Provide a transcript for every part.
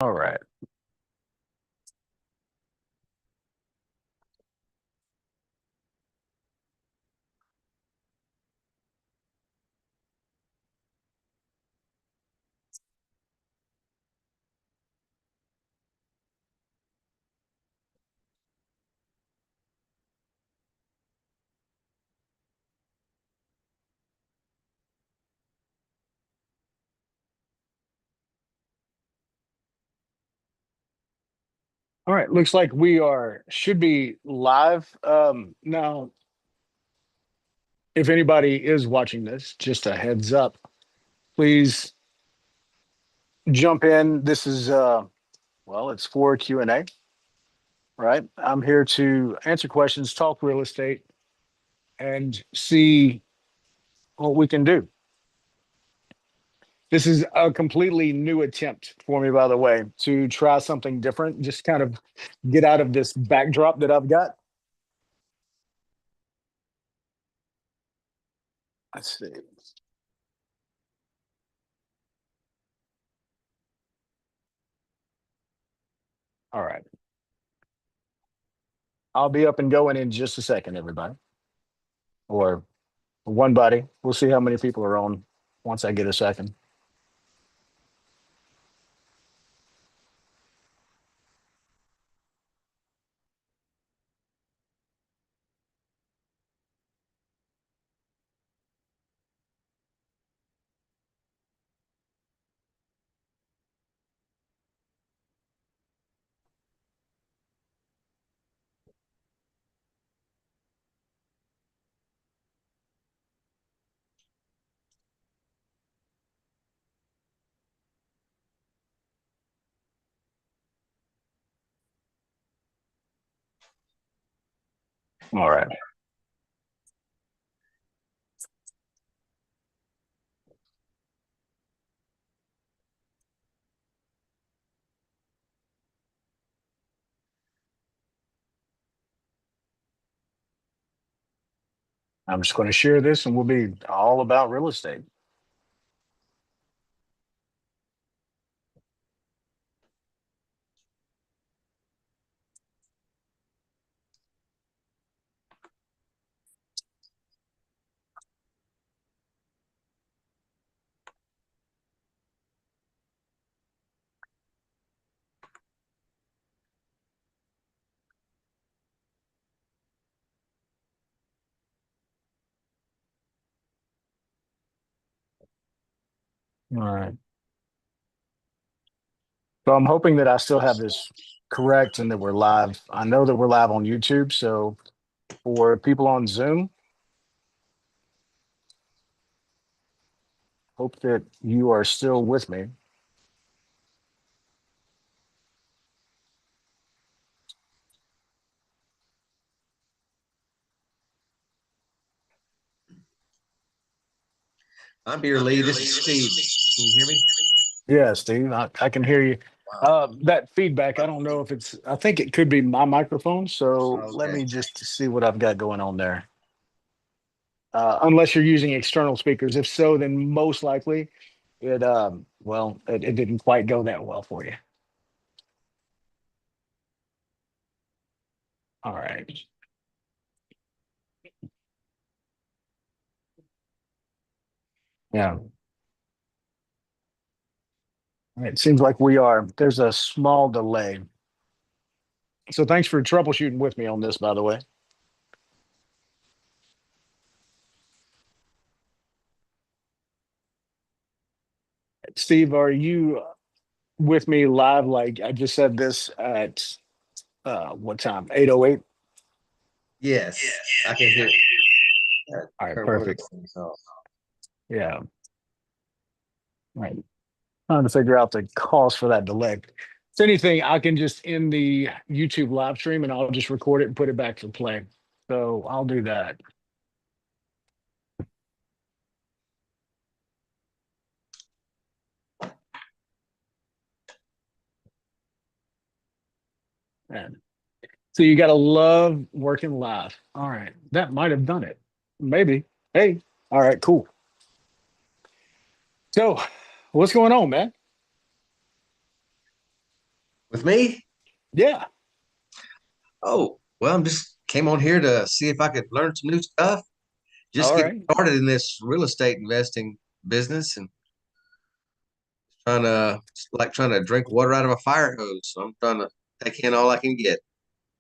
All right. All right. Looks like we are should be live. Now, if anybody is watching this, just a heads up, please jump in. This is well, it's for Q&A, right? I'm here to answer questions, talk real estate, and see what we can do. This is a completely new attempt for me, by the way, to try something different, just kind of get out of this backdrop that I've got. Let's see. All right. I'll be up and going in just a second, everybody. Or one buddy. We'll see how many people are on once I get a second. All right. I'm just going to share this and we'll be all about real estate. All right. So I'm hoping that I still have this correct and that we're live. I know that we're live on YouTube. So for people on Zoom, hope that you are still with me. I'm here, Lee. This is Steve. Can you hear me? Yeah, Steve, I can hear you. Wow. That feedback, I don't know if I think it could be my microphone. So let Okay. me just see what I've got going on there. Unless you're using external speakers. If so, then most likely it didn't quite go that well for you. All right. Yeah. All right. It seems like there's a small delay. So thanks for troubleshooting with me on this, by the way. Steve, are you with me live? Like I just said this at what time? 8:08. Yes, I can hear. All right, Her perfect. words themselves. Yeah. All right. Trying to figure out the cause for that delay. If anything, I can just end the YouTube live stream and I'll just record it and put it back to play. So I'll do that. And so you gotta love working live. All right. That might have done it. Maybe. Hey. All right, cool. So what's going on, man? With me? Yeah. Oh, well, I'm just came on here to see if I could learn some new stuff. Just All getting right. started in this real estate investing business and trying to drink water out of a fire hose. So I'm trying to take in all I can get.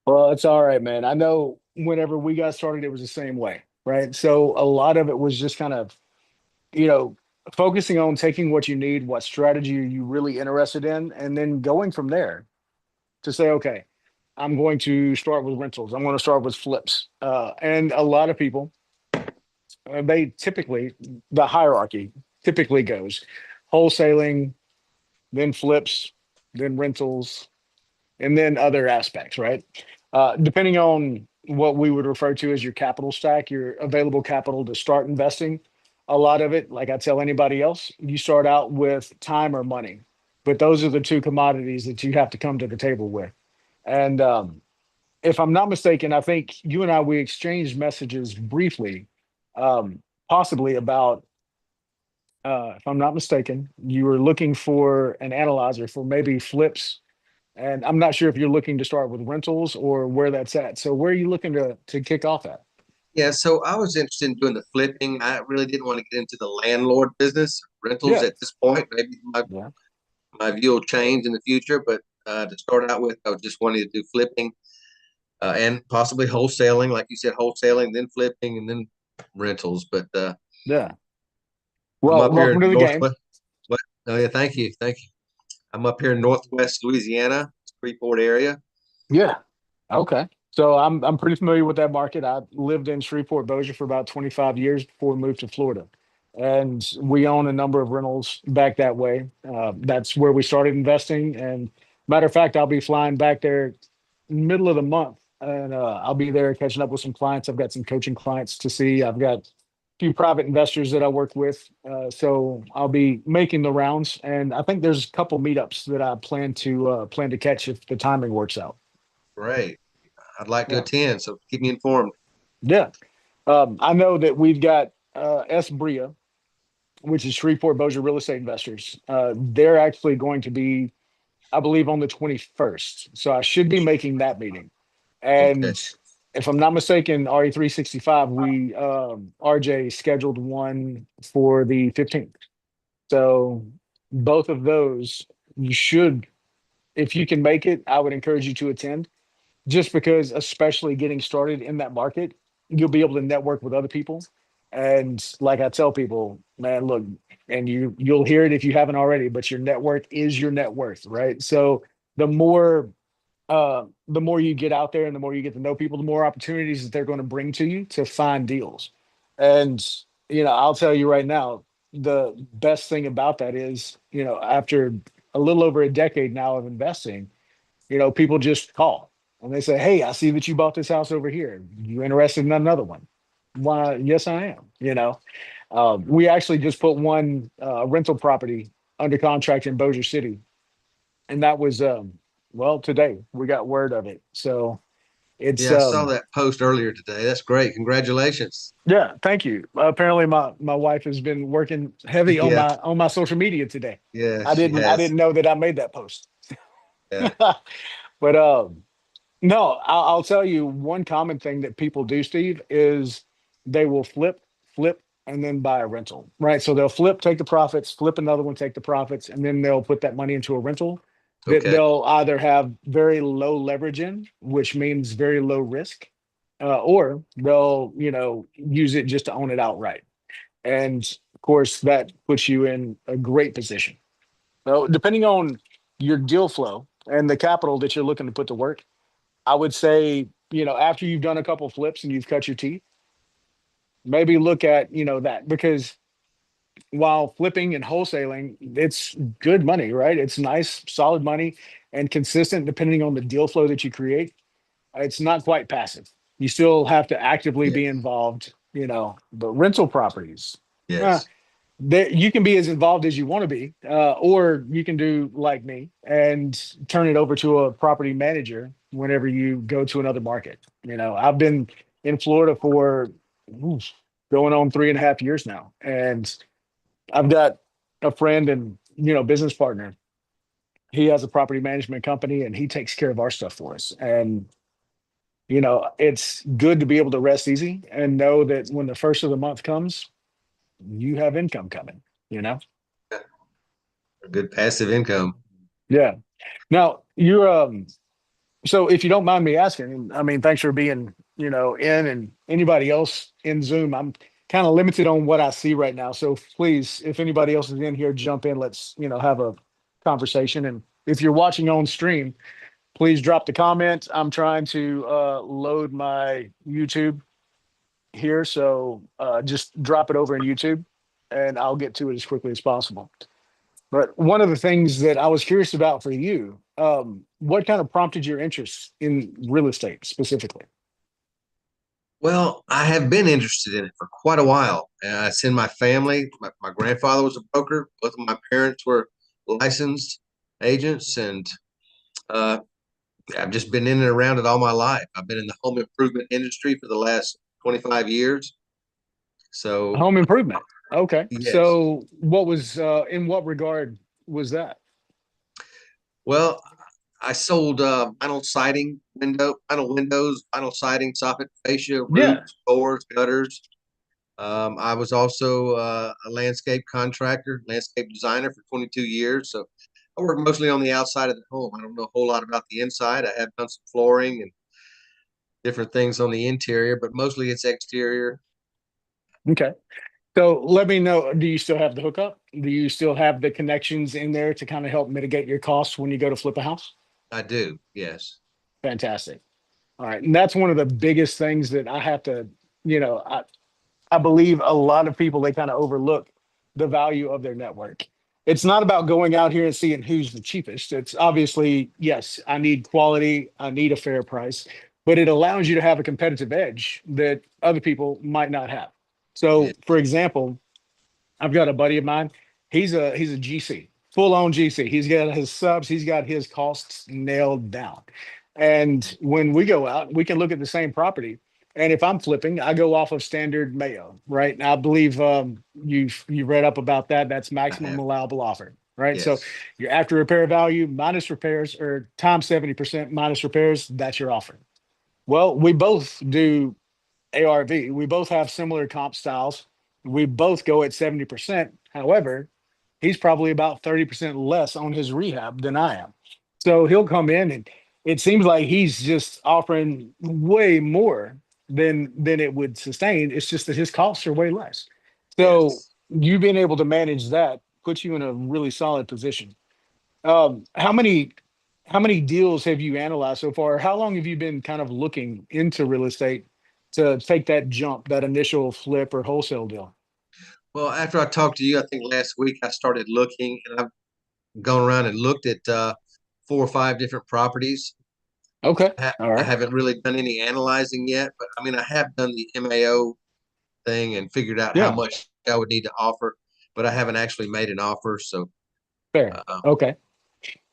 Well, it's all right, man. I know whenever we got started, it was the same way, right? So a lot of it was just kind of, you know, focusing on taking what you need, what strategy are you really interested in, and then going from there to say, okay, I'm going to start with rentals. I'm going to start with flips. And a lot of people, they typically, the hierarchy typically goes wholesaling, then flips, then rentals, and then other aspects, right? Depending on what we would refer to as your capital stack, your available capital to start investing. A lot of it, like I tell anybody else, you start out with time or money, but those are the two commodities that you have to come to the table with. And if I'm not mistaken, I think you and I we exchanged messages briefly, possibly about. If I'm not mistaken, you were looking for an analyzer for maybe flips, and I'm not sure if you're looking to start with rentals or where that's at. So where are you looking to kick off at? Yeah, so I was interested in doing the flipping. I really didn't want to get into the landlord business, rentals Yeah, at this point. Maybe yeah, my view will change in the future, but to start out with, I was just wanting to do flipping and possibly wholesaling, like you said, wholesaling, then flipping, and then rentals. But yeah. I'm Well, up here welcome in to the game. Northwest. What? Oh yeah, thank you. I'm up here in Northwest Louisiana, Freeport area. Yeah. Okay. So I'm pretty familiar with that market. I lived in Shreveport, Bossier for about 25 years before we moved to Florida. And we own a number of rentals back that way. That's where we started investing. And matter of fact, I'll be flying back there middle of the month. And I'll be there catching up with some clients. I've got some coaching clients to see. I've got a few private investors that I work with. So I'll be making the rounds. And I think there's a couple meetups that I plan to catch if the timing works out. Great. I'd like to Yeah. attend, so keep me informed. Yeah. I know that we've got S. Bria, which is Shreveport Bossier Real Estate Investors. They're actually going to be, I believe, on the 21st. So I should be making that meeting. Okay. And if I'm not mistaken, RE365, RJ scheduled one for the 15th. So both of those, you should, if you can make it, I would encourage you to attend just because, especially getting started in that market, you'll be able to network with other people. And like I tell people, man, look, and you'll hear it if you haven't already, but your network is your net worth, right? So the more the more you get out there and the more you get to know people, the more opportunities that they're going to bring to you to find deals. And I'll tell you right now, the best thing about that is, after a little over a decade now of investing, people just call and they say, "Hey, I see that you bought this house over here. You interested in another one?" Why, yes, I am. We actually just put one rental property under contract in Bossier City, and that was well, today we got word of it. So it's Yeah, I saw that post earlier today. That's great. Congratulations. yeah, thank you. Apparently my wife has been working heavy on Yeah, my social media today. yeah, I she didn't I has. didn't know that I made that post. Yeah. But no, I'll tell you one common thing that people do, Steve, is they will flip, and then buy a rental, right? So they'll flip, take the profits, flip another one, take the profits, and then they'll put that money into a rental that Okay. they'll either have very low leverage in, which means very low risk, or they'll, use it just to own it outright. And of course, that puts you in a great position. So depending on your deal flow and the capital that you're looking to put to work, I would say, after you've done a couple flips and you've cut your teeth, maybe look at, that because while flipping and wholesaling, it's good money, right? It's nice, solid money and consistent depending on the deal flow that you create. It's not quite passive. You still have to actively be Yes. involved, but rental properties, uh, Yes. you can be as involved as you want to be, or you can do like me and turn it over to a property manager whenever you go to another market. I've been in Florida for oof, going on 3.5 years now, and I've got a friend and business partner He has a property management company and he takes care of our stuff for us. And, it's good to be able to rest easy and know that when the first of the month comes, you have income coming, you know? A good passive income. Yeah. Now you're, so if you don't mind me asking, I mean, thanks for being, in, and anybody else in Zoom. I'm kind of limited on what I see right now. So please, if anybody else is in here, jump in. Let's, have a conversation. And if you're watching on stream, please drop the comment. I'm trying to load my YouTube here. So just drop it over in YouTube and I'll get to it as quickly as possible. But one of the things that I was curious about for you, what kind of prompted your interest in real estate specifically? Well, I have been interested in it for quite a while. It's in my family. My grandfather was a broker. Both of my parents were licensed agents, and uh, I've just been in and around it all my life. I've been in the home improvement industry for the last 25 years. So, Home improvement. Okay. yes. So what was, in what regard was that? Well, I sold vinyl windows, vinyl siding, soffit fascia, Yeah. roofs, doors, gutters. I was also a landscape contractor, landscape designer for 22 years. So I work mostly on the outside of the home. I don't know a whole lot about the inside. I have done some flooring and different things on the interior, but mostly it's exterior. Okay. So let me know, do you still have the hookup? Do you still have the connections in there to kind of help mitigate your costs when you go to flip a house? I do, yes. Fantastic. All right. And that's one of the biggest things that I have to, you know, I believe a lot of people, they kind of overlook the value of their network. It's not about going out here and seeing who's the cheapest. It's obviously, yes, I need quality, I need a fair price, but it allows you to have a competitive edge that other people might not have. Yeah, So, for example, I've got a buddy of mine. He's a GC, full on GC. He's got his subs. He's got his costs nailed down. And when we go out, we can look at the same property. And if I'm flipping, I go off of standard Mayo, right? And I believe you read up about that. That's I maximum have. allowable offer, right? So Yes. your after repair value minus repairs or times 70% minus repairs, that's your offer. Well, we both do ARV. We both have similar comp styles. We both go at 70%. However, he's probably about 30% less on his rehab than I am. So he'll come in and it seems like he's just offering way more than it would sustain. It's just that his costs are way less. So Yes. you being able to manage that puts you in a really solid position. How many deals have you analyzed so far? How long have you been kind of looking into real estate to take that jump, that initial flip or wholesale deal? Well, after I talked to you, I think last week I started looking and I've gone around and looked at 4 or 5 different properties. Okay. All I right. haven't really done any analyzing yet, but I mean, I have done the MAO thing and figured out how Yeah. much I would need to offer, but I haven't actually made an offer. So, Fair. uh, Okay.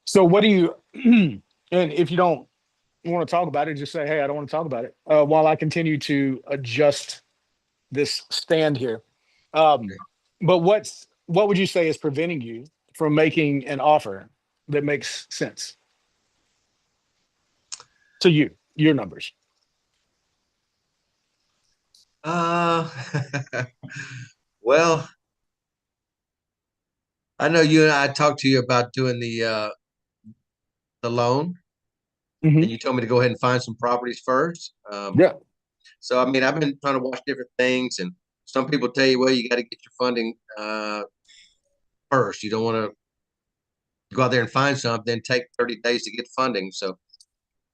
So what do you, and if you don't want to talk about it, just say, hey, I don't want to talk about it while I continue to adjust this stand here. Um, but what would you say is preventing you from making an offer that makes sense to you, your numbers? uh, well, I know you and I talked to you about doing the loan, Hmm. and you told me to go ahead and find some properties first. Yeah. So, I mean, I've been trying to watch different things, and some people tell you, well, you got to get your funding first. You don't want to go out there and find something, then take 30 days to get funding. So,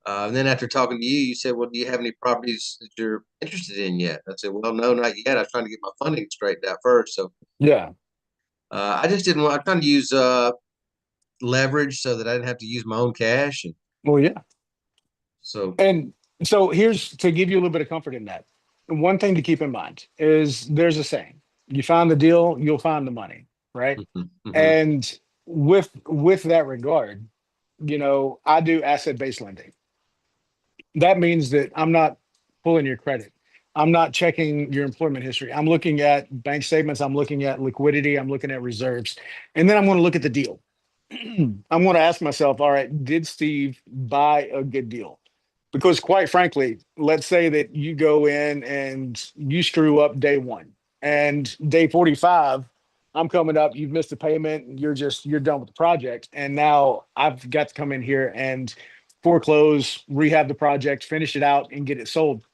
and then after talking to you, you said, well, do you have any properties that you're interested in yet? I said, well, no, not yet. I was trying to get my funding straightened out first. So, Yeah. I just didn't want, I'm trying to use leverage so that I didn't have to use my own cash. And Well, yeah. so, And so here's to give you a little bit of comfort in that. One thing to keep in mind is there's a saying, you find the deal, you'll find the money, right? mhm, mhm, And with that regard, I do asset-based lending. That means that I'm not pulling your credit. I'm not checking your employment history. I'm looking at bank statements, I'm looking at liquidity, I'm looking at reserves, and then I'm going to look at the deal. I'm going to ask myself, all right, did Steve buy a good deal? Because quite frankly, let's say that you go in and you screw up day one, and day 45, I'm coming up, you've missed a payment, you're done with the project. And now I've got to come in here and foreclose, rehab the project, finish it out and get it sold.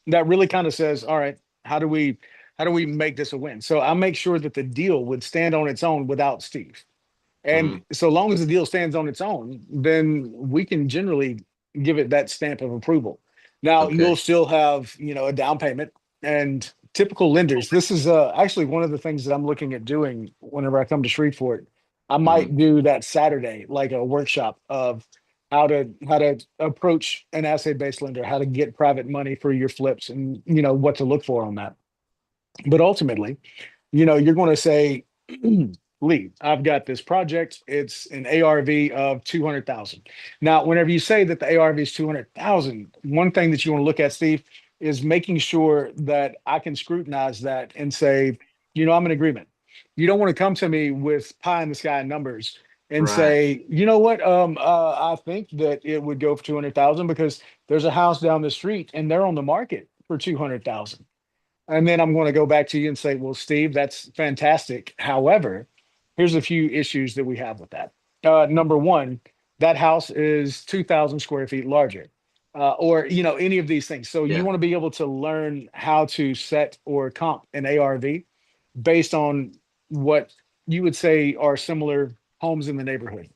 That really kind of says, all right, how do we how do we make this a win? So I make sure that the deal would stand on its own without Steve. And Mhm. so long as the deal stands on its own, then we can generally give it that stamp of approval. Now Okay. you'll still have, a down payment and typical lenders. This is actually one of the things that I'm looking at doing whenever I come to Shreveport. I Mhm. might do that Saturday, like a workshop of how to approach an asset-based lender, how to get private money for your flips and what to look for on that. But ultimately, you're going to say, Lee, I've got this project. It's an ARV of 200,000. Now, whenever you say that the ARV is 200,000, one thing that you want to look at, Steve, is making sure that I can scrutinize that and say, I'm in agreement. You don't want to come to me with pie in the sky numbers and Right. say, you know what, I think that it would go for 200,000 because there's a house down the street and they're on the market for 200,000. And then I'm going to go back to you and say, well, Steve, that's fantastic. However, here's a few issues that we have with that. Number one, that house is 2,000 square feet larger, or any of these things. So you Yeah. want to be able to learn how to set or comp an ARV based on what you would say are similar homes in the neighborhood.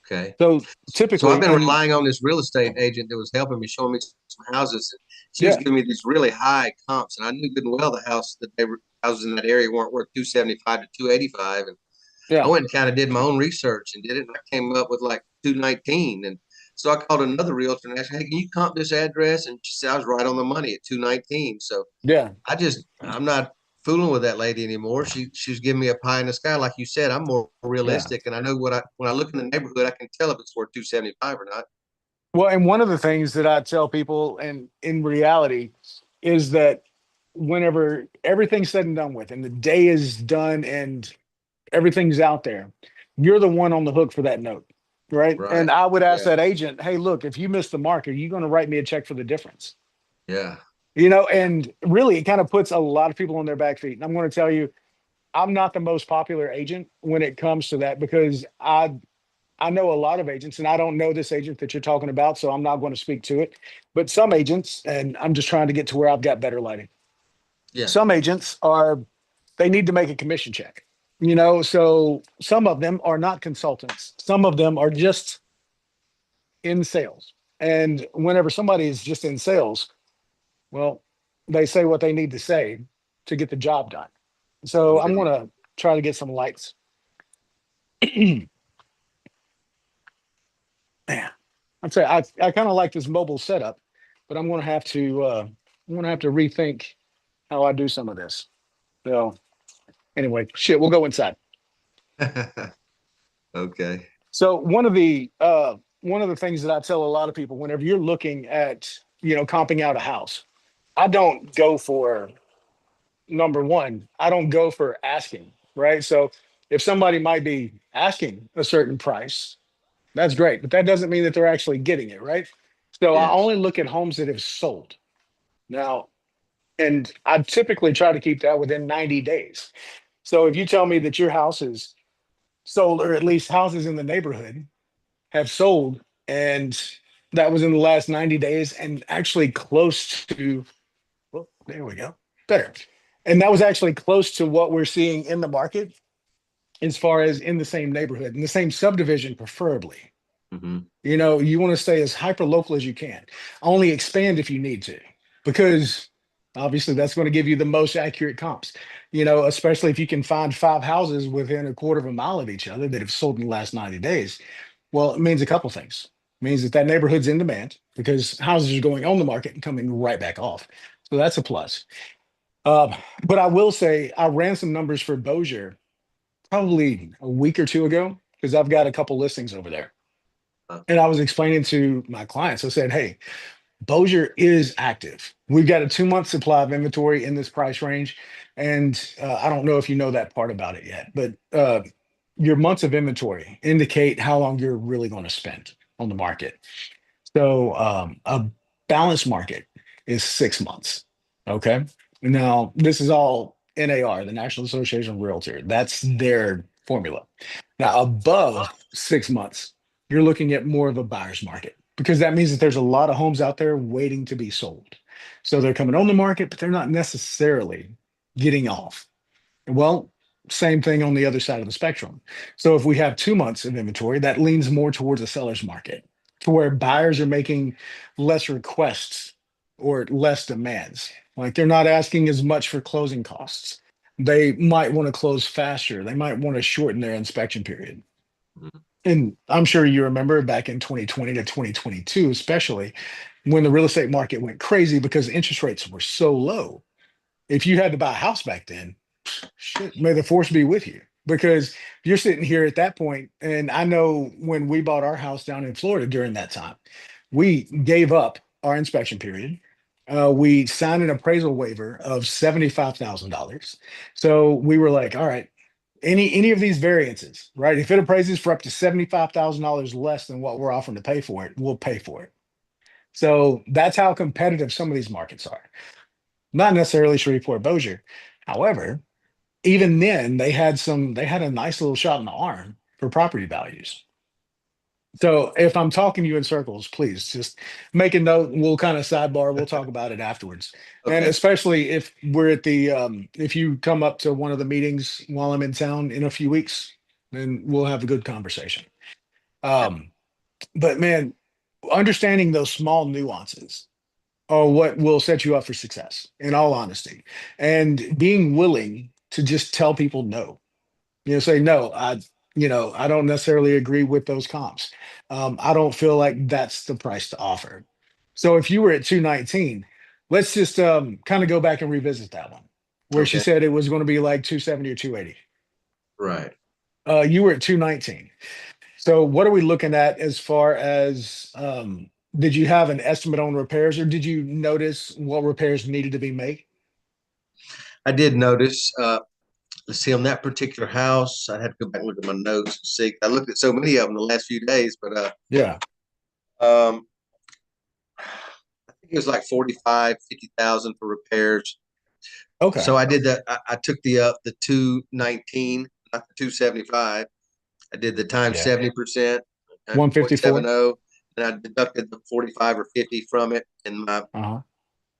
Okay. So So I've typically, been and relying on this real estate agent that was helping me, showing me some houses. And she was yeah, giving me these really high comps, and I knew good and well the houses in that area weren't worth 275 to 285. And I yeah, went and kind of did my own research and did it, and I came up with like 219. And so I called another realtor and asked, "Hey, can you comp this address?" And she said I was right on the money at 219. So yeah, I'm not fooling with that lady anymore. She's giving me a pie in the sky, like you said. I'm more yeah. realistic, and I know when I look in the neighborhood, I can tell if it's worth 275 or not. Well, and one of the things that I tell people, and in reality, is that whenever everything's said and done with, and the day is done, and everything's out there, you're the one on the hook for that note, right? Right. And I would ask Yeah. that agent, "Hey, look, if you miss the mark, are you going to write me a check for the difference?" Yeah. And really, it kind of puts a lot of people on their back feet. And I'm going to tell you, I'm not the most popular agent when it comes to that because I know a lot of agents, and I don't know this agent that you're talking about, so I'm not going to speak to it. But some agents, and I'm just trying to get to where I've got better lighting. Yeah. Some agents they need to make a commission check. So some of them are not consultants. Some of them are just in sales. And whenever somebody is just in sales, well, they say what they need to say to get the job done. So I'm I'm with going you. to try to get some lights. Man, I'd say I kind of like this mobile setup, but I'm gonna have to rethink how I do some of this. So anyway, shit, we'll go inside. Okay. So one of the things that I tell a lot of people whenever you're looking at comping out a house, I don't go for number one. I don't go for asking, right? So if somebody might be asking a certain price, that's great, but that doesn't mean that they're actually getting it, right? So I Yes. only look at homes that have sold. Now, and I typically try to keep that within 90 days. So if you tell me that your house is sold, or at least houses in the neighborhood have sold, and that was in the last 90 days and actually close to, well, there we go, better. And that was actually close to what we're seeing in the market as far as in the same neighborhood, in the same subdivision, preferably. Hmm. You want to stay as hyper local as you can. Only expand if you need to, because obviously that's going to give you the most accurate comps. Especially if you can find five houses within a quarter of a mile of each other that have sold in the last 90 days. Well, it means a couple things. It means that that neighborhood's in demand because houses are going on the market and coming right back off. So that's a plus. Um, but I will say I ran some numbers for Bossier probably a week or two ago because I've got a couple listings over there. And I was explaining to my clients, I said, hey, Bossier is active. We've got a 2 month supply of inventory in this price range. And I don't know if you know that part about it yet, but your months of inventory indicate how long you're really going to spend on the market. So a balanced market is 6 months. Okay. Now, this is all NAR, the National Association of Realtor. That's their formula. Now, above 6 months, you're looking at more of a buyer's market because that means that there's a lot of homes out there waiting to be sold. So they're coming on the market, but they're not necessarily getting off. Well, same thing on the other side of the spectrum. So if we have 2 months of inventory, that leans more towards a seller's market, to where buyers are making less requests or less demands. Like they're not asking as much for closing costs. They might want to close faster. They might want to shorten their inspection period. Mhm. And I'm sure you remember back in 2020 to 2022, especially when the real estate market went crazy because interest rates were so low. If you had to buy a house back then, shit, may the force be with you. Because you're sitting here at that point, and I know when we bought our house down in Florida during that time, we gave up our inspection period. We signed an appraisal waiver of $75,000. So we were like, all right, any of these variances, right? If it appraises for up to $75,000 less than what we're offering to pay for it, we'll pay for it. So that's how competitive some of these markets are. Not necessarily Shreveport Bossier. However, even then they had a nice little shot in the arm for property values. So if I'm talking to you in circles, please just make a note. We'll kind of sidebar. We'll talk about it afterwards. And Okay. especially if we're at the if you come up to one of the meetings while I'm in town in a few weeks, then we'll have a good conversation. Yeah. Um, but man, understanding those small nuances are what will set you up for success, in all honesty. And being willing to just tell people no. Say no. I don't necessarily agree with those comps. I don't feel like that's the price to offer. So if you were at 219, let's just kind of go back and revisit that one, where she Okay. said it was going to be like 270 or 280. Right. You were at 219. So what are we looking at as far as did you have an estimate on repairs, or did you notice what repairs needed to be made? I did notice, let's see, on that particular house, I'd have to go back and look at my notes and see. I looked at so many of them the last few days, but Yeah. I think it was like 45, 50,000 for repairs. Okay. So I did that. I took the 219, not the 275. I did the times Yeah. 70%, 154. 0.70, and I deducted the 45 or 50 from it, and my Uh-huh.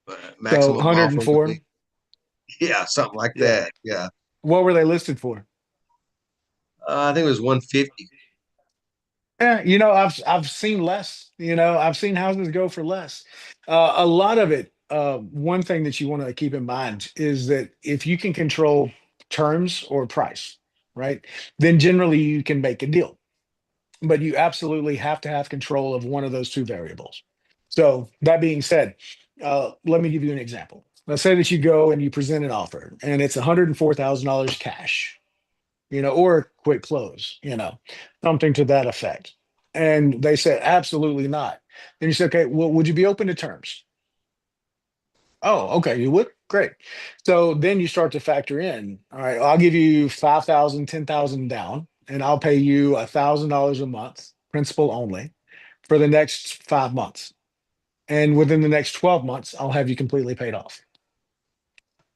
So maximum offer would 104. be, yeah, something like Yeah. that. Yeah. What were they listed for? I think it was 150. Yeah, I've seen less. I've seen houses go for less. A lot of it. One thing that you want to keep in mind is that if you can control terms or price, right, then generally you can make a deal. But you absolutely have to have control of one of those two variables. So that being said, let me give you an example. Let's say that you go and you present an offer, and it's $104,000 cash, or quick close, something to that effect. And they said, absolutely not. Then you say, okay, well, would you be open to terms? Oh, okay, you would? Great. So then you start to factor in, all right, I'll give you 5,000, 10,000 down, and I'll pay you $1,000 a month, principal only, for the next 5 months. And within the next 12 months, I'll have you completely paid off.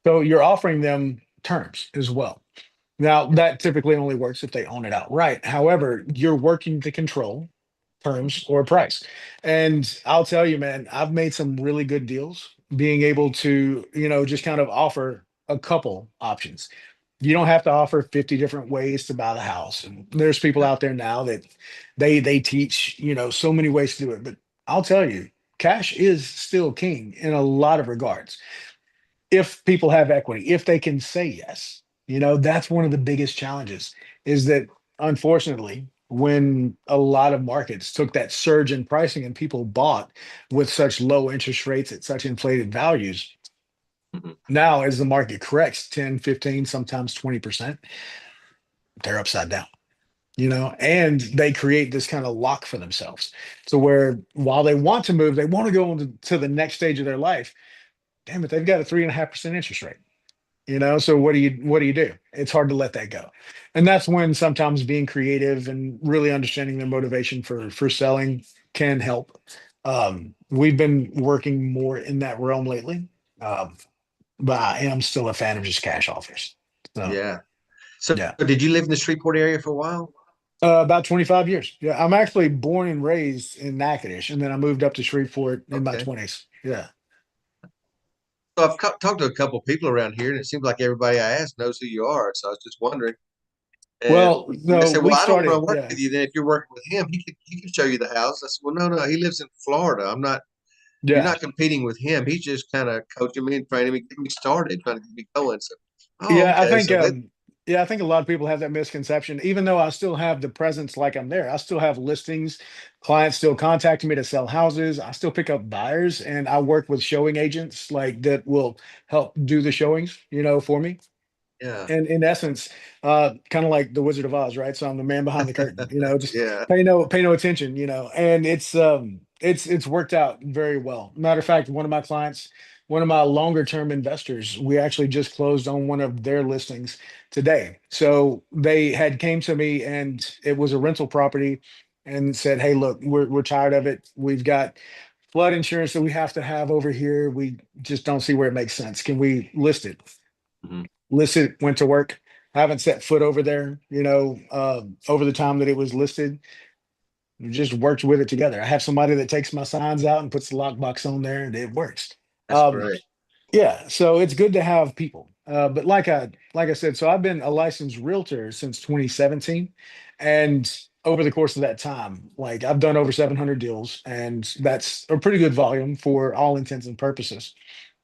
So you're offering them terms as well. Now, that typically only works if they own it outright. However, you're working to control terms or price. And I'll tell you, man, I've made some really good deals being able to, just kind of offer a couple options. You don't have to offer 50 different ways to buy the house. And there's people Yeah. out there now that they teach, so many ways to do it. But I'll tell you, cash is still king in a lot of regards if people have equity, if they can say yes. That's one of the biggest challenges is that unfortunately, when a lot of markets took that surge in pricing and people bought with such low interest rates at such inflated values, Mhm. now as the market corrects 10, 15, sometimes 20%, they're upside down. And they create this kind of lock for themselves. So where while they want to move, they want to go on to the next stage of their life. Damn it, they've got a 3.5% interest rate. So what do you do? It's hard to let that go. And that's when sometimes being creative and really understanding their motivation for selling can help. We've been working more in that realm lately. Um, but I am still a fan of just cash offers. So Yeah. So yeah. did you live in the Shreveport area for a while? About 25 years. Yeah. I'm actually born and raised in Natchitoches, and then I moved up to Shreveport in my Okay. 20s. Yeah. So I've talked to a couple of people around here, and it seems like everybody I ask knows who you are. So I was just wondering. And Well, they no, said, we "Well, I don't want started. to work Yeah. with you. Then if you're working with him, he can show you the house." I said, "Well, no, no, he lives in Florida. I'm not. You're Yeah. not competing with him. He's just kind of coaching me and training me, getting me started, trying to get me going." So, oh, Yeah, I okay. think So that, yeah, I think a lot of people have that misconception. Even though I still have the presence like I'm there, I still have listings, clients still contacting me to sell houses. I still pick up buyers and I work with showing agents like that will help do the showings, for me. yeah, And in essence, kind of like the Wizard of Oz, right? So I'm the man behind the curtain, just yeah. pay no attention, and it's worked out very well. Matter of fact, one of my clients, one of my longer term investors, we actually just closed on one of their listings today. So they had came to me and it was a rental property and said, "Hey, look, we're tired of it. We've got flood insurance that we have to have over here. We just don't see where it makes sense. Can we list it?" Mhm. Listed, went to work, haven't set foot over there, over the time that it was listed. We just worked with it together. I have somebody that takes my signs out and puts the lockbox on there and it works. That's Um, great. yeah, so it's good to have people. But like I said, so I've been a licensed realtor since 2017. And over the course of that time, like I've done over 700 deals, and that's a pretty good volume for all intents and purposes.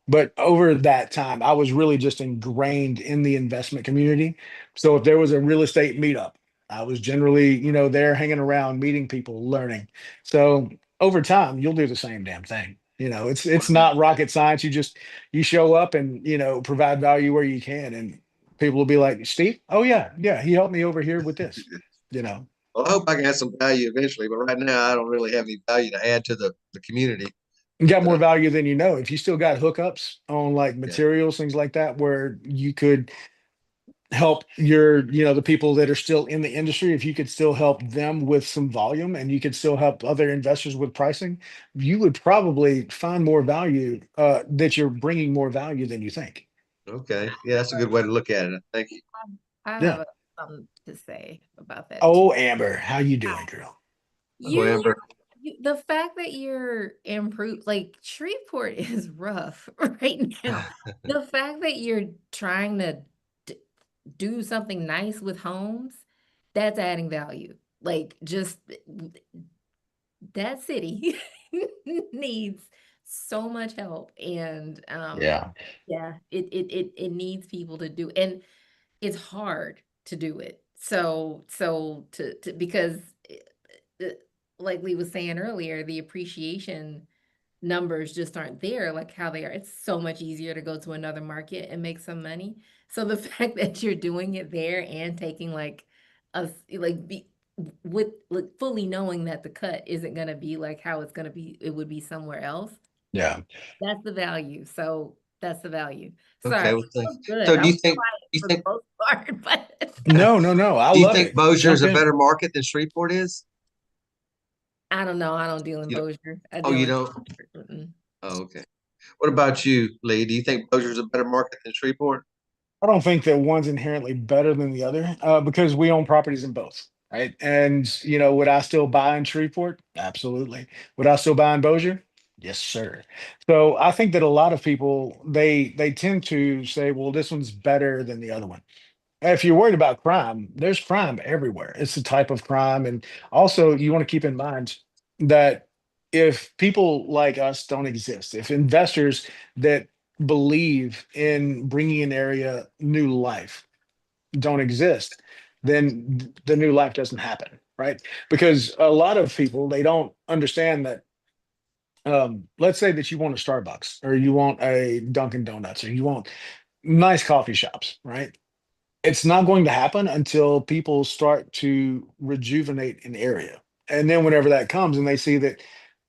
But over that time, I was really just ingrained in the investment community. So if there was a real estate meetup, I was generally, there hanging around, meeting people, learning. So over time, you'll do the same damn thing. It's not rocket science. You show up and provide value where you can, and people will be like, "Steve, oh yeah, yeah, he helped me over here with this." You know, Well, I hope I can have some value eventually, but right now I don't really have any value to add to the community. you got But more value than you know. If you still got hookups on like yeah, materials, things like that, where you could help the people that are still in the industry, if you could still help them with some volume and you could still help other investors with pricing, you would probably find more value, that you're bringing more value than you think. okay, yeah, that's a good way to look at it. Thank you. I Yeah. have something to say about that too. Oh, Amber, how you doing, girl? Oh, You, Amber. the fact that you're improved, like Shreveport is rough right now. The fact that you're trying to d- do something nice with homes, that's adding value. Like just that city needs so much help, and Yeah. yeah, it needs people to do, and it's hard to do it. So to because uh, like Lee was saying earlier, the appreciation numbers just aren't there like how they are. It's so much easier to go to another market and make some money. So the fact that you're doing it there and taking like like be with like fully knowing that the cut isn't gonna be like how it's gonna be, it would be somewhere else. Yeah. That's the value. So that's the value. Sorry, Okay, I'm well, thanks. so good. So I was quiet you for the think most part, but No, no, no, I do you love think it. Bossier is Jump a in. better market than Shreveport is? I don't know. I don't deal in You know, Bossier. I oh, deal you in don't? mm-mm. Oh, okay. What about you, Lee? Do you think Bossier is a better market than Shreveport? I don't think that one's inherently better than the other, because we own properties in both, right? And would I still buy in Shreveport? Absolutely. Would I still buy in Bossier? Yes, sir. So I think that a lot of people they tend to say, well, this one's better than the other one. If you're worried about crime, there's crime everywhere. It's the type of crime, and also you want to keep in mind that if people like us don't exist, if investors that believe in bringing an area new life don't exist, then the new life doesn't happen, right? Because a lot of people they don't understand that. Let's say that you want a Starbucks or you want a Dunkin' Donuts or you want nice coffee shops, right? It's not going to happen until people start to rejuvenate an area. And then whenever that comes and they see that,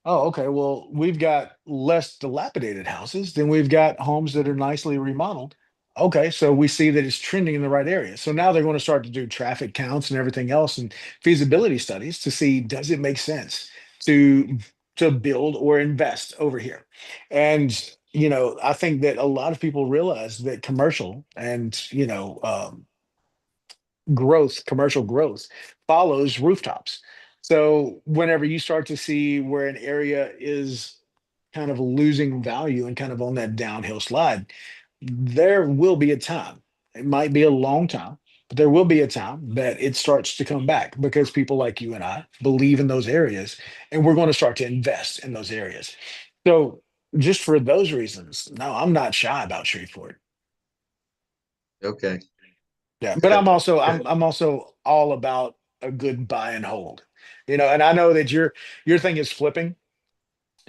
oh, okay, well, we've got less dilapidated houses, then we've got homes that are nicely remodeled. Okay, so we see that it's trending in the right area. So now they're going to start to do traffic counts and everything else and feasibility studies to see does it make sense to build or invest over here. And I think that a lot of people realize that commercial and commercial growth follows rooftops. So whenever you start to see where an area is kind of losing value and kind of on that downhill slide, there will be a time. It might be a long time, but there will be a time that it starts to come back because people like you and I believe in those areas and we're going to start to invest in those areas. So just for those reasons, no, I'm not shy about Shreveport. Okay. Yeah, but Good. I'm also all about a good buy and hold. And I know that your thing is flipping.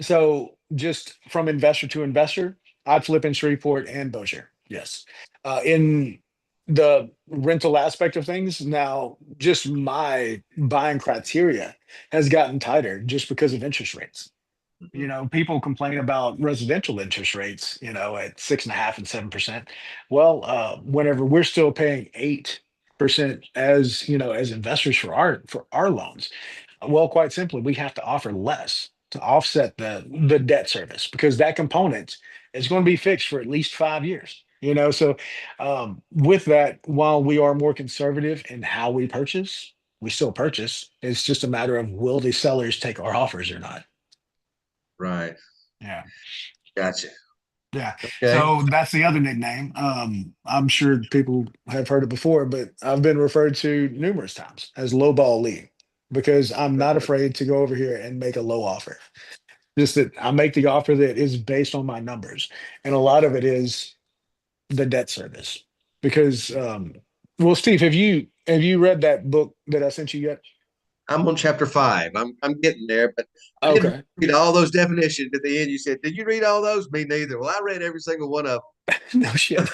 So just from investor to investor, I'd flip in Shreveport and Bossier. Yes. In the rental aspect of things, now just my buying criteria has gotten tighter just because of interest rates. Mhm. People complain about residential interest rates, at 6.5 and 7%. Well, whenever we're still paying 8% as as investors for our loans, well, quite simply, we have to offer less to offset the debt service because that component is going to be fixed for at least 5 years. So with that, while we are more conservative in how we purchase, we still purchase. It's just a matter of will the sellers take our offers or not. Right. Yeah. Gotcha. Yeah. Okay. So that's the other nickname. I'm sure people have heard it before, but I've been referred to numerous times as lowball Lee because I'm not afraid to go over here and make a low offer. Just that I make the offer that is based on my numbers. And a lot of it is the debt service. Because well, Steve, have you read that book that I sent you yet? I'm on chapter 5. I'm getting there, but I didn't Okay. read all those definitions at the end. You said, "Did you read all those?" Me neither. Well, I read every single one of No shit.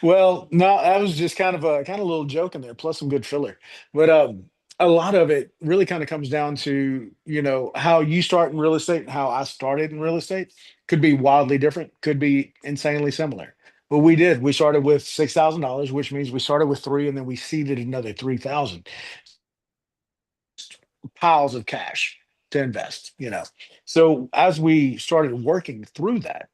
Well, no, that was just kind of a little joke in there, plus some good filler. But a lot of it really kind of comes down to, how you start in real estate and how I started in real estate could be wildly different, could be insanely similar. But we did. We started with $6,000, which means we started with three and then we seeded another 3,000 piles of cash to invest. So as we started working through that,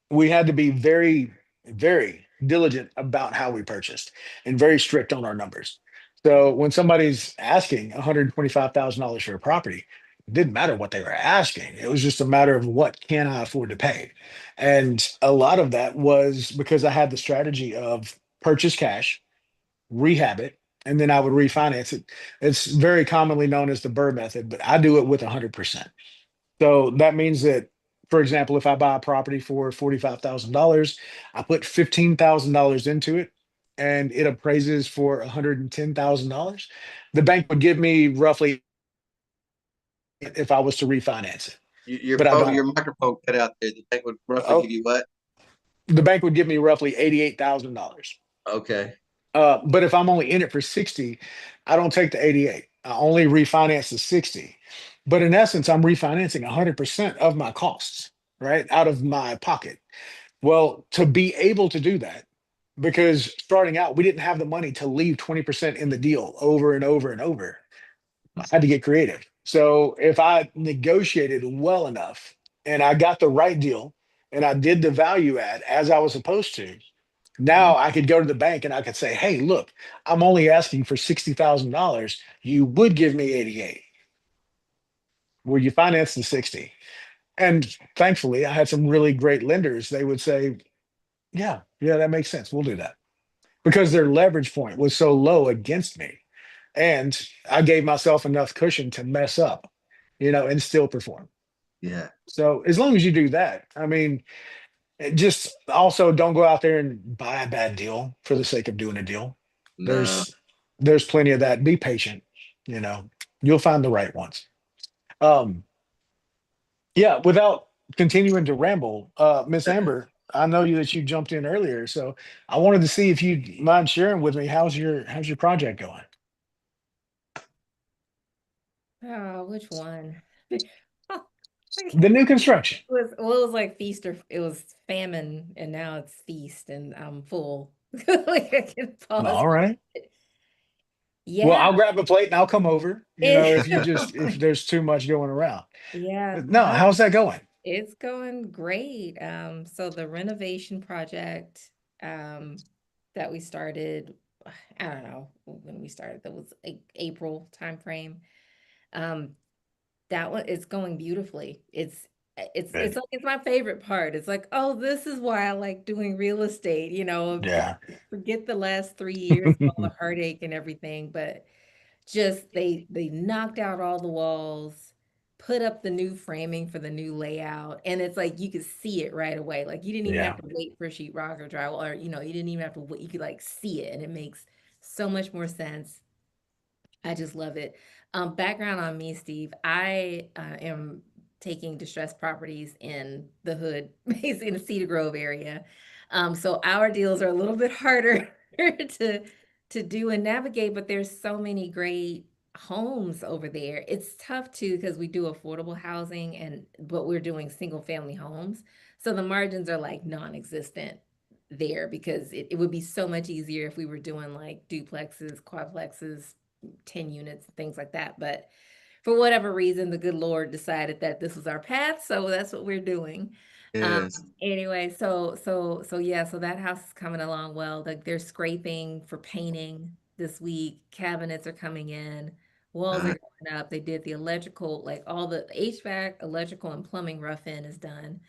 we had to be very, very diligent about how we purchased and very strict on our numbers. So when somebody's asking $125,000 for a property, it didn't matter what they were asking. It was just a matter of what can I afford to pay. And a lot of that was because I had the strategy of purchase cash, rehab it, and then I would refinance it. It's very commonly known as the Burr method, but I do it with 100%. So that means that, for example, if I buy a property for $45,000, I put $15,000 into it and it appraises for $110,000. The bank would give me roughly if I was to refinance it, you. Your but I phone, don't. your microphone cut out there. The bank would roughly give Oh, you what? the bank would give me roughly $88,000. Okay. But if I'm only in it for 60, I don't take the 88. I only refinance the 60. But in essence, I'm refinancing 100% of my costs, right? Out of my pocket. Well, to be able to do that, because starting out, we didn't have the money to leave 20% in the deal over and over and over. I had to get creative. So if I negotiated well enough and I got the right deal and I did the value add as I was supposed to, Mhm. now I could go to the bank and I could say, hey, look, I'm only asking for $60,000. You would give me 88. Will you finance the 60? And thankfully, I had some really great lenders. They would say, yeah, yeah, that makes sense. We'll do that because their leverage point was so low against me. And I gave myself enough cushion to mess up, and still perform. Yeah. So as long as you do that, I mean, just also don't go out there and buy a bad deal for the sake of doing a deal. No. There's plenty of that. Be patient, you know. You'll find the right ones. Um, yeah, without continuing to ramble, Miss Amber, I know that you jumped in earlier, so I wanted to see if you'd mind sharing with me how's your project going? Oh, which one? The new construction. It was like feast or it was famine, and now it's feast, and I'm full. Like I can pause. All right. Well, Yeah, I'll grab a plate and I'll come over, it, if there's too much going around. yeah, No, no, how's that going? it's going great. So the renovation project, um, that we started, I don't know when we started. That was April timeframe. Um, that one is going beautifully. It's Good. like it's my favorite part. It's like, oh, this is why I like doing real estate, Yeah. forget the last 3 years of all the heartache and everything, but just they knocked out all the walls, put up the new framing for the new layout, and it's like you could see it right away. Like you didn't even have Yeah. to wait for sheetrock or drywall, or you didn't even have to wait. You could like see it, and it makes so much more sense. I just love it. Background on me, Steve. I am taking distressed properties in the hood, basically in the Cedar Grove area. So our deals are a little bit harder to do and navigate, but there's so many great homes over there. It's tough too because we do affordable housing but we're doing single family homes. So the margins are like non-existent there because it would be so much easier if we were doing like duplexes, quadplexes, 10 units, things like that. But for whatever reason, the good Lord decided that this was our path, so that's what we're doing. Um, Yes. anyway, so yeah, so that house is coming along well. Like they're scraping for painting this week. Cabinets are coming in, walls are Uh, going up. They did the electrical, like all the HVAC, electrical, and plumbing rough in is done.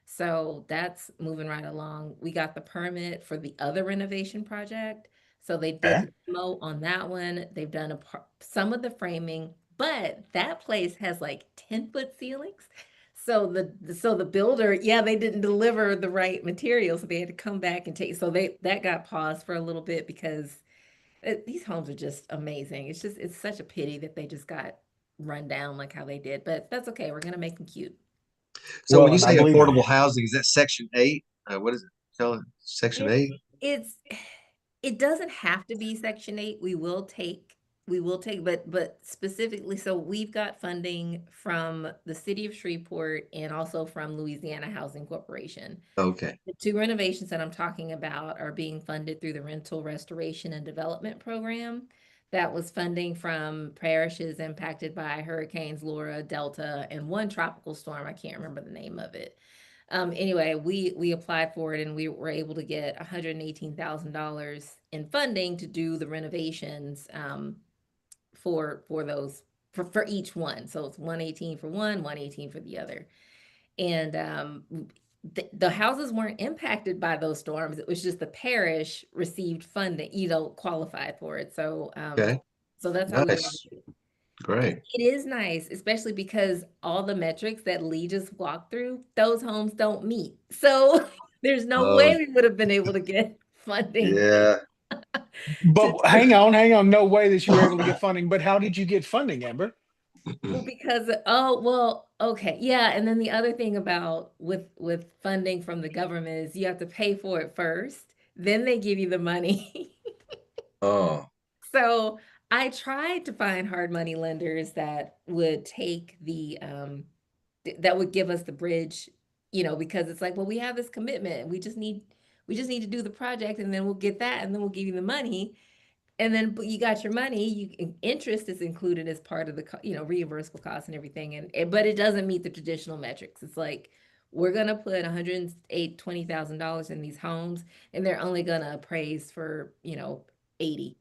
So that's moving right along. We got the permit for the other renovation project. So they did Okay. the demo on that one. They've done some of the framing, but that place has like 10-foot ceilings. So the builder, yeah, they didn't deliver the right material, so they had to come back and take. So that got paused for a little bit because these homes are just amazing. It's such a pity that they just got run down like how they did, but that's okay. We're gonna make them cute. so when Well, you and I say believe in affordable you. housing, is that Section 8? What is it? Tell it. Section It 8? it's it doesn't have to be Section 8. We will take, but specifically, so we've got funding from the city of Shreveport and also from Louisiana Housing Corporation. Okay. The two renovations that I'm talking about are being funded through the Rental Restoration and Development Program. That was funding from parishes impacted by hurricanes Laura, Delta, and one tropical storm. I can't remember the name of it. Anyway, we applied for it and we were able to get $118,000 in funding to do the renovations for those for each one. So it's 118 for one, 118 for the other. And the houses weren't impacted by those storms. It was just the parish received funding, qualified for it. Okay. So that's how we were. Nice. Great. It is nice, especially because all the metrics that Lee just walked through, those homes don't meet. So there's no Oh, way we would have been able to get funding yeah. to But hang on. No way that you were able to get funding. But how did you get funding, Amber? well, because oh well, okay, yeah. And then the other thing about with funding from the government is you have to pay for it first, then they give you the money. Oh, So I tried to find hard money lenders that would take that would give us the bridge, because it's like, well, we have this commitment. We just need to do the project and then we'll get that and then we'll give you the money. And then but you got your money, interest is included as part of the reimbursable costs and everything. But it doesn't meet the traditional metrics. It's like we're gonna put $120,000 in these homes and they're only gonna appraise for, 80.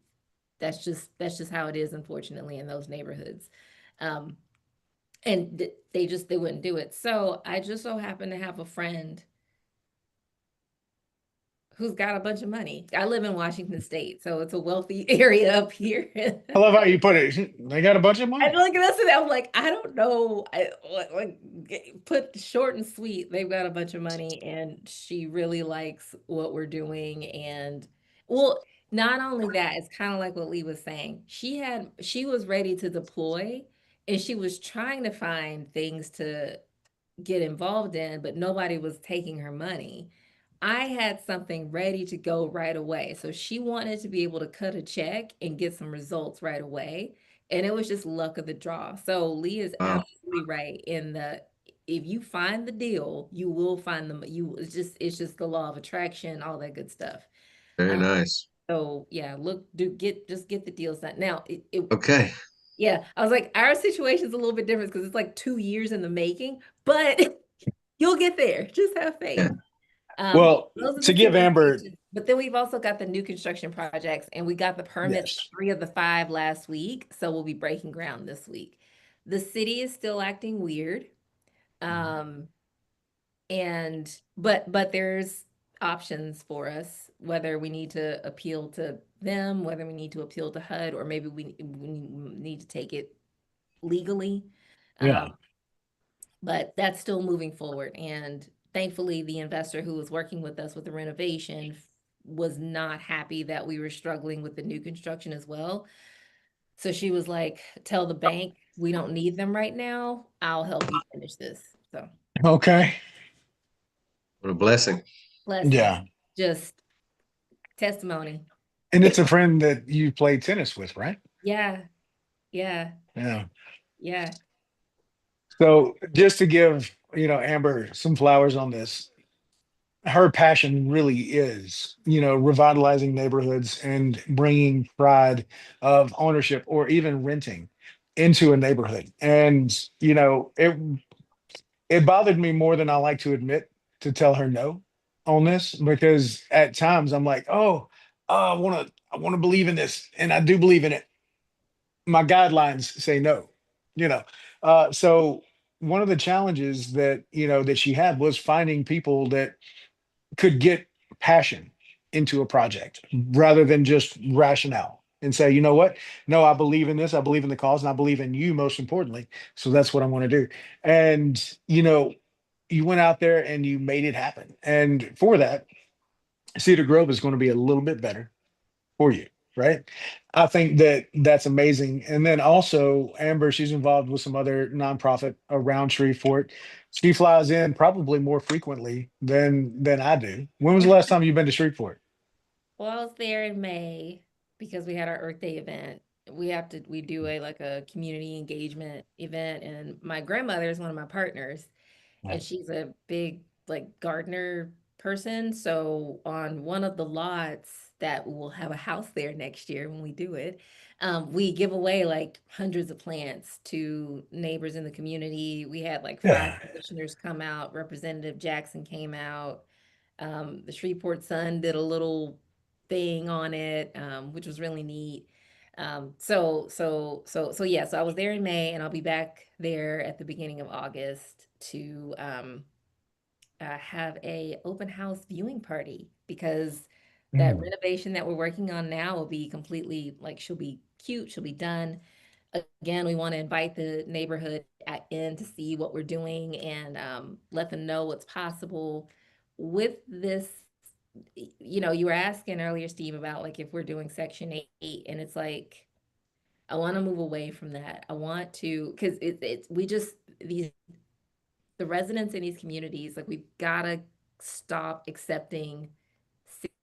That's just how it is, unfortunately, in those neighborhoods. Um, and they wouldn't do it. So I just so happen to have a friend who's got a bunch of money. I live in Washington State, so it's a wealthy area up here. I love how you put it. They got a bunch of I money. look at us and I'm like, I don't know. Put short and sweet. They've got a bunch of money, and she really likes what we're doing. And well, not only that, it's kind of like what Lee was saying. She was ready to deploy, and she was trying to find things to get involved in, but nobody was taking her money. I had something ready to go right away. So she wanted to be able to cut a check and get some results right away. And it was just luck of the draw. So Lee is wow. absolutely right in the if you find the deal, you will find them. It's just the law of attraction, all that good stuff. Very Um, nice. so yeah, just get the deals done. Now, Okay. yeah, I was like, our situation is a little bit different because it's like 2 years in the making, but you'll get there. Just have Yeah. faith. Well, Those are to the two give Amber, locations. But then we've also got the new construction projects, and we got the permits for yes, 3 of the 5 last week. So we'll be breaking ground this week. The city is still acting weird. Um, but there's options for us, whether we need to appeal to them, whether we need to appeal to HUD, or maybe we need to take it legally. yeah, Um, but that's still moving forward. And thankfully, the investor who was working with us with the renovation was not happy that we were struggling with the new construction as well. So she was like, tell the bank, we don't need them right now. I'll help you finish this. So okay, What a blessing. blessings, yeah. just testimony. And it's a friend that you played tennis with, right? Yeah, yeah, Yeah. yeah. So just to give, Amber some flowers on this, her passion really is, revitalizing neighborhoods and bringing pride of ownership or even renting into a neighborhood. And, it bothered me more than I like to admit to tell her no on this, because at times I'm like, oh, I want to believe in this, and I do believe in it. My guidelines say no, you know. So one of the challenges that that she had was finding people that could get passion into a project rather than just rationale and say, you know what? No, I believe in this. I believe in the cause, and I believe in you most importantly. So that's what I want to do. And you went out there and you made it happen. And for that, Cedar Grove is going to be a little bit better for you, right? I think that that's amazing. And then also, Amber, she's involved with some other nonprofit around Shreveport. She flies in probably more frequently than I do. When was the last time you've been to Shreveport? Well, I was there in May because we had our Earth Day event. We do a like a community engagement event, and my grandmother is one of my partners, Yeah. and she's a big like gardener person. So on one of the lots that will have a house there next year when we do it, we give away like hundreds of plants to neighbors in the community. We had like 5 Yeah. commissioners come out. Representative Jackson came out. The Shreveport Sun did a little thing on it, which was really neat. So yeah, so I was there in May, and I'll be back there at the beginning of August to have a open house viewing party because that Mm. renovation that we're working on now will be completely like she'll be cute, she'll be done. Again, we want to invite the neighborhood in to see what we're doing and let them know what's possible with this. You were asking earlier, Steve, about like if we're doing Section 8, and it's like I want to move away from that. I want to because it's we just these the residents in these communities, like we've got to stop accepting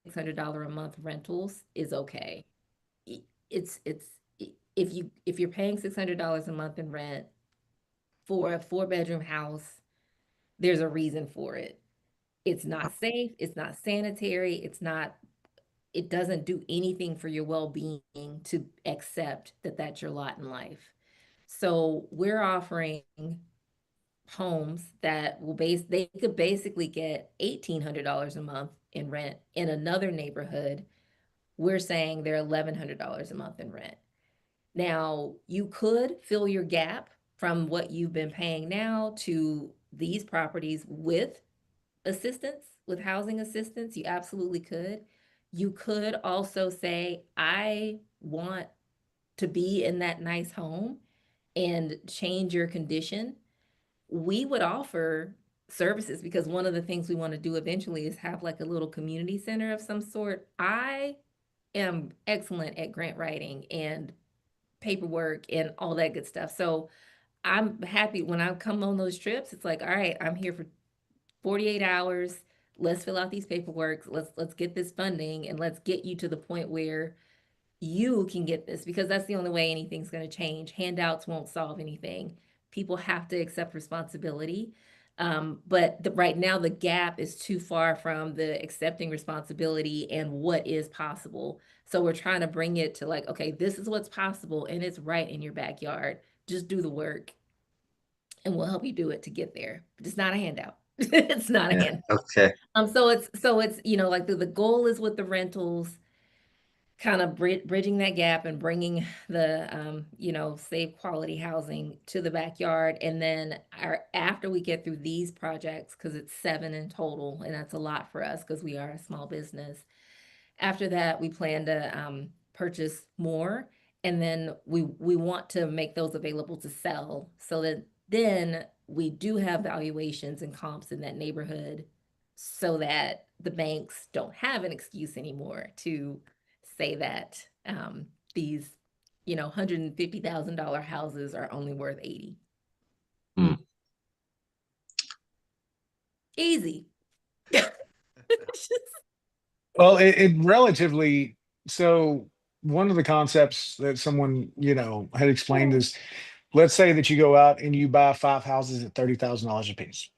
$600 a month rentals is okay. It's if you're paying $600 a month in rent for a 4-bedroom house, there's a reason for it. It's not safe, it's not sanitary, it doesn't do anything for your well-being to accept that that's your lot in life. So we're offering homes that they could basically get $1,800 a month in rent in another neighborhood. We're saying they're $1,100 a month in rent. Now, you could fill your gap from what you've been paying now to these properties with assistance, with housing assistance. You absolutely could. You could also say, I want to be in that nice home and change your condition. We would offer services because one of the things we want to do eventually is have like a little community center of some sort. I am excellent at grant writing and paperwork and all that good stuff. So I'm happy when I come on those trips. It's like, all right, I'm here for 48 hours. Let's fill out these paperwork. Let's get this funding and let's get you to the point where you can get this because that's the only way anything's going to change. Handouts won't solve anything. people have to accept responsibility. But right now the gap is too far from the accepting responsibility and what is possible. So we're trying to bring it to like, okay, this is what's possible and it's right in your backyard. Just do the work and we'll help you do it to get there. It's not a handout. It's not a Yeah. handout. Okay. So it's like the goal is with the rentals, kind of bridging that gap and bringing the safe quality housing to the backyard. And then after we get through these projects, because it's 7 in total, and that's a lot for us because we are a small business. After that, we plan to purchase more, and then we want to make those available to sell so that then we do have valuations and comps in that neighborhood so that the banks don't have an excuse anymore to say that these $150,000 houses are only worth 80. Hmm. Easy. Well, it relatively, so one of the concepts that someone, had explained is, let's say that you go out and you buy 5 houses at $30,000 a piece.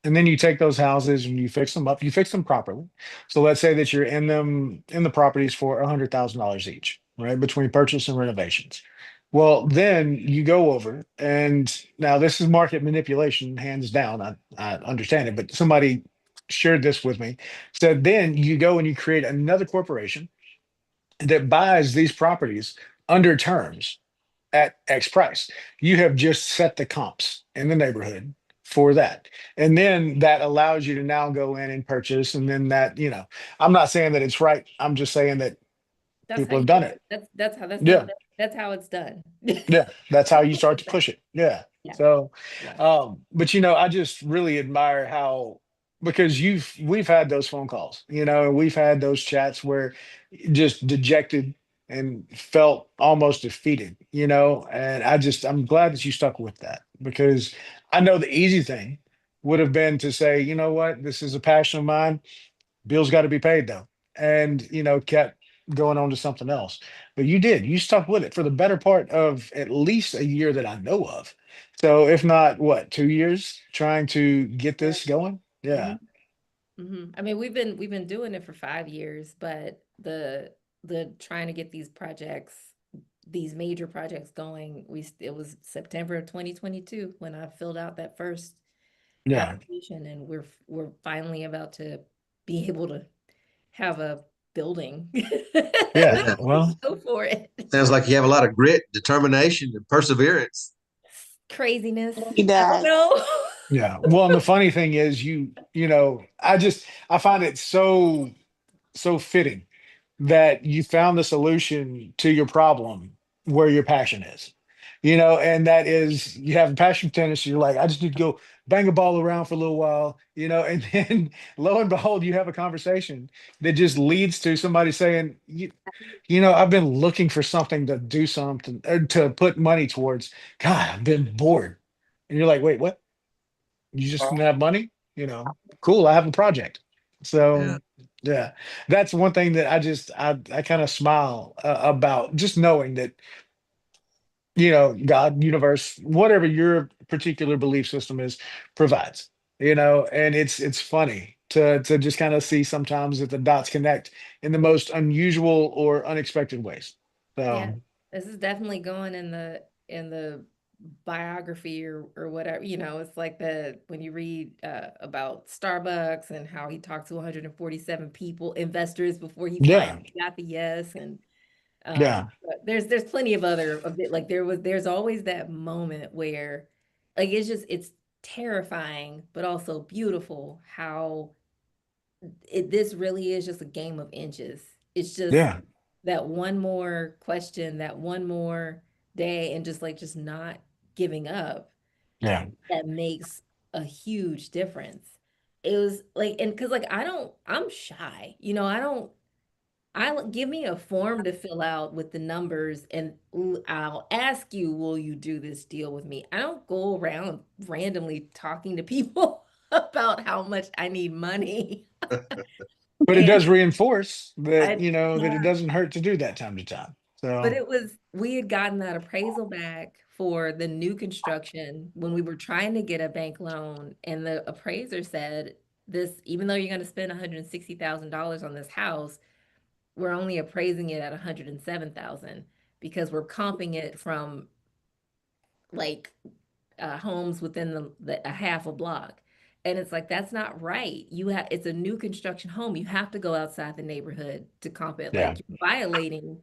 And then you take those houses and you fix them up, you fix them properly. So let's say that you're in the properties for $100,000 each, right? Between purchase and renovations. Well, then you go over, and now this is market manipulation, hands down. I understand it, but somebody shared this with me. So then you go and you create another corporation that buys these properties under terms at X price. You have just set the comps in the neighborhood for that. And then that allows you to now go in and purchase. And then that, I'm not saying that it's right. I'm just saying that That's how people have you done do it. it. That's Yeah. that's how it's done. Yeah. That's how you start to push it. Yeah. Yeah. So, Yeah. but I just really admire how, because we've had those phone calls, and we've had those chats where just dejected and felt almost defeated, and I'm glad that you stuck with that, because I know the easy thing would have been to say, you know what, this is a passion of mine. Bills got to be paid though. And, kept going on to something else. But you stuck with it for the better part of at least a year that I know of. So if not, what, 2 years trying to get Yeah. this going? Yeah. I mean, we've been doing it for 5 years, but the trying to get these major projects going, it was September of 2022 when I filled out that first Yeah. application, and we're finally about to be able to have a building. Yeah. Yeah. Well, Go for it. Sounds like you have a lot of grit, determination, and perseverance. Craziness. He I don't does. know. yeah. Well, and the funny thing is I find it so fitting that you found the solution to your problem where your passion is. And that is, you have a passion for tennis. You're like, I just need to go bang a ball around for a little while, and then lo and behold, you have a conversation that just leads to somebody saying, I've been looking for something to do something, to put money towards. God, I've been bored. And you're like, wait, what? You just didn't have money? Cool. I have a project. Yeah. So yeah, that's one thing that I kind of smile about, just knowing that, God, universe, whatever your particular belief system is, provides, and it's funny to just kind of see sometimes that the dots connect in the most unusual or unexpected ways. Yeah, So this is definitely going in the biography or whatever. It's like when you read about Starbucks and how he talked to 147 people, investors, before he yeah, finally got the yes. And yeah, but there's plenty of other of it. Like there's always that moment where like it's terrifying, but also beautiful how this really is just a game of inches. It's just yeah, that one more question, that one more day, and just not giving up yeah, that makes a huge difference. It was like, and because like I'm shy, I don't. Give me a form to fill out with the numbers, and I'll ask you, will you do this deal with me? I don't go around randomly talking to people about how much I need money. but it And does reinforce that, I, that it yeah, doesn't hurt to do that time to time. but So we had gotten that appraisal back for the new construction, when we were trying to get a bank loan and the appraiser said this, even though you're going to spend $160,000 on this house, we're only appraising it at 107,000 because we're comping it from like homes within a half a block. And it's like, that's not right. It's a new construction home. You have to go outside the neighborhood to comp it. Yeah. Like you're violating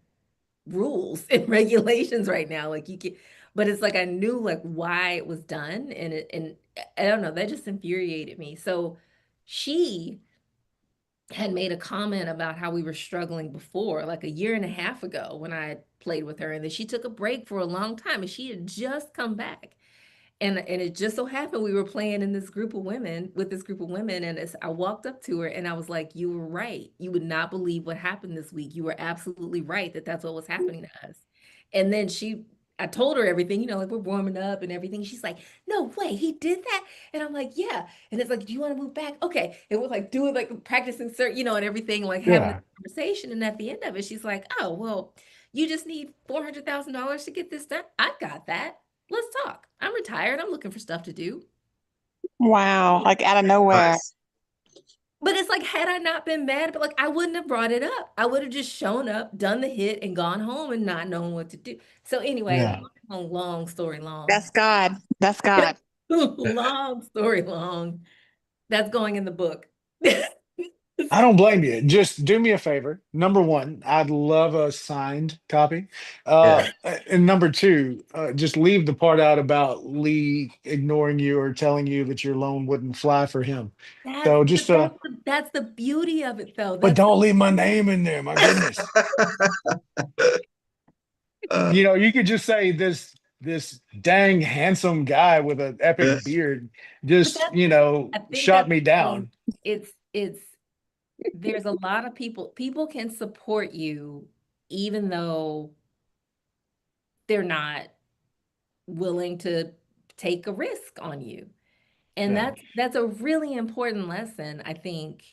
rules and regulations right now. Like you can, but it's like I knew like why it was done, and I don't know, that just infuriated me. So she had made a comment about how we were struggling before, like a year and a half ago when I played with her, and then she took a break for a long time and she had just come back. And it just so happened we were playing in this group of women with this group of women, and I walked up to her and I was like, "You were right. You would not believe what happened this week. You were absolutely right that that's what was happening to us." And then I told her everything, like we're warming up and everything. She's like, "No way, he did that." And I'm like, "Yeah." And it's like, "Do you want to move back?" Okay. And we're like doing like practicing, and everything, like having a Yeah. conversation. And at the end of it, she's like, "Oh, well, you just need $400,000 to get this done. I got that. Let's talk. I'm retired. I'm looking for stuff to do." Wow, like out of nowhere. Nice. But it's like, had I not been mad, but like I wouldn't have brought it up. I would have just shown up, done the hit, and gone home and not known what to do. So anyway, Yeah. long story long. That's God. That's God. Long story long. That's going in the book. I don't blame you. Just do me a favor. Number one, I'd love a signed copy. Yeah. And number two, just leave the part out about Lee ignoring you or telling you that your loan wouldn't fly for him. That's So but just, that's the beauty of it though. but That's don't leave my name in there. My goodness. You could just say this dang handsome guy with an epic beard just, I think shot that's me the down. thing. It's there's a lot of people can support you even though they're not willing to take a risk on you. And Yeah. that's a really important lesson, I think,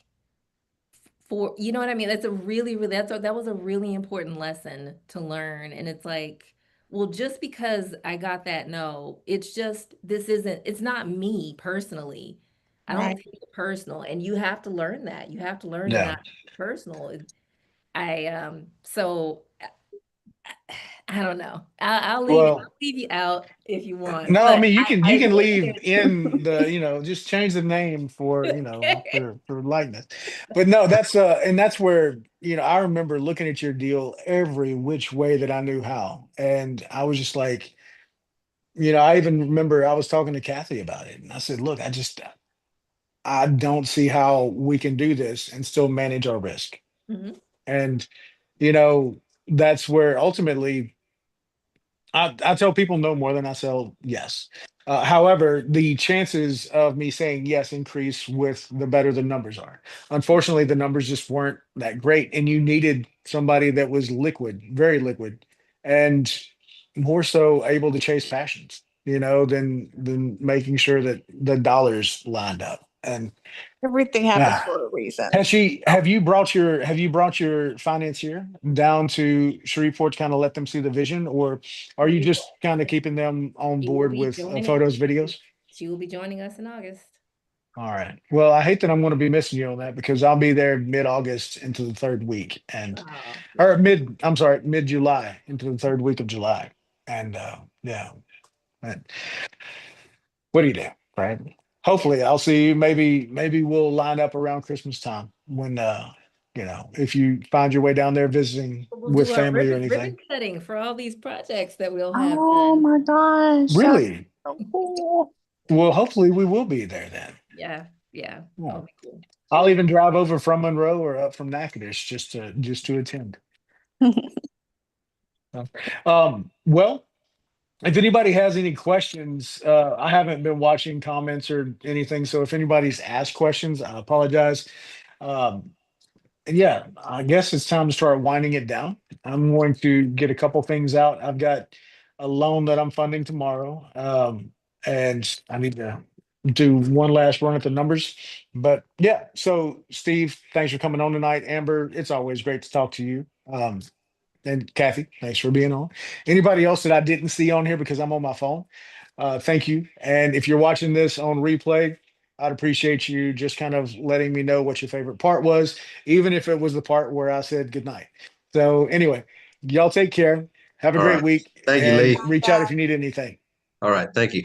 for you know what I mean? That's a really, really that was a really important lesson to learn. And it's like, well, just because I got that no, it's not me personally. I don't Right. take it personal. And you have to learn that. You have to learn to Yeah. not take it personal. So I don't know. I'll Well, leave you out if you want, no, I but mean you I can really leave do. in the, just change the name for, Okay. for likeness. But no, that's and that's where, I remember looking at your deal every which way that I knew how. And I was just like, I even remember I was talking to Kathy about it. And I said, look, I don't see how we can do this and still manage our risk. Mhm. And, you know, that's where ultimately I tell people no more than I sell yes. However, the chances of me saying yes increase with the better the numbers are. Unfortunately, the numbers just weren't that great, and you needed somebody that was liquid, very liquid, and more so able to chase passions, than making sure that the dollars lined up. And Everything happens ah, for a reason. have you brought your financier down to Shreveport to kind of let them see the vision, or are you We just kind of keeping them on She will board be with joining us. photos, videos? She will be joining us in August. All right. Well, I hate that I'm going to be missing you on that because I'll be there mid-August into the third week Oh, or I'm sorry, mid-July into the third week of July. And yeah, but what do you do, right? yeah. Hopefully I'll see you. Maybe we'll line up around Christmas time when, if you find your way down there visiting We'll with do our family or ribbon anything. cutting for all these projects that we'll have Oh done. my gosh, that's Really? so cool. Well, hopefully we will be there then. Yeah, yeah. Yeah. That'll be cool. I'll even drive over from Monroe or up from Natchitoches just to attend. Well, if anybody has any questions, I haven't been watching comments or anything. So if anybody's asked questions, I apologize. Um, and yeah, I guess it's time to start winding it down. I'm going to get a couple things out. I've got a loan that I'm funding tomorrow. And I need to do one last run at the numbers. But yeah, so Steve, thanks for coming on tonight. Amber, it's always great to talk to you. And Kathy, thanks for being on. Anybody else that I didn't see on here because I'm on my phone, thank you. And if you're watching this on replay, I'd appreciate you just kind of letting me know what your favorite part was, even if it was the part where I said goodnight. So anyway, y'all take care. Have a All great right. week Thank you, and Lee. reach out if you need anything. All right. Thank you.